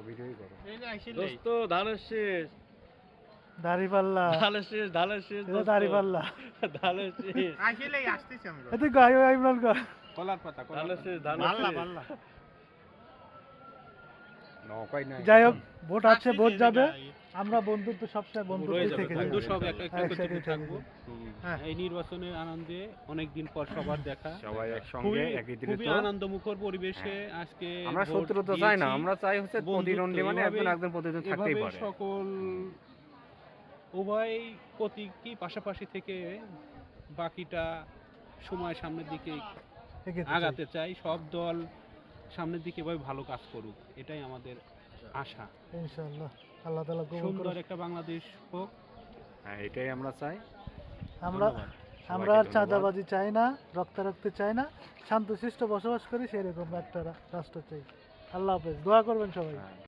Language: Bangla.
ভিডিওই করো। এই যে আইছিলেই দোস্ত ধানের শেষ দাড়িপাল্লা ধানের শেষ এটা দাড়িপাল্লা ধানের শেষ আইছিলেই আসতেছি আমরা এতে গায়ো ইমরান কর কলার পাতা ধানের শেষ বাল্লা বাল্লা নৌকাই নাই। যাই হোক ভোট আছে ভোট যাবে আমরা বন্ধুত্ব সবসময় বন্ধুত্ব রয়ে যাবে, থেকে বন্ধু যাবে সব একসাথে থাকবো হ্যাঁ এই নির্বাচনের আনন্দে অনেকদিন পর সবার দেখা সবাই একসঙ্গে একই খুবই দৃঢ়। আনন্দমুখর পরিবেশে আজকে আমরা ভোট শত্রুতা চাই না, দিয়েছি। আমরা চাই হচ্ছে বন্ধুত্ব, প্রতিদ্বন্দ্বী মানে একজন এভাবেই- একজন প্রতিদ্বন্দ্বী থাকতেই এভাবেই পারে। সকল উভয় প্রতীকই পাশাপাশি থেকে বাকিটা সময় সামনের দিকে এগিয়ে যেতে আগাতে চাই, সব দল সামনের দিকে এভাবে ভালো কাজ করুক, এটাই আমাদের আশা। চাই। ইনশাআল্লাহ আল্লাহ তাআলা কবুল সুন্দর করুন একটা বাংলাদেশ হোক। হ্যাঁ, এটাই আমরা চাই। আমরা ধন্যবাদ। আমরা আর ধন্যবাদ। চাঁদাবাজি চাই না, রক্তারক্তি চাই না, শান্তশিষ্ট বসবাস করি সেরকম একটা রাষ্ট্র চাই। আল্লাহ হাফেজ, দোয়া করবেন সবাই। হ্যাঁ।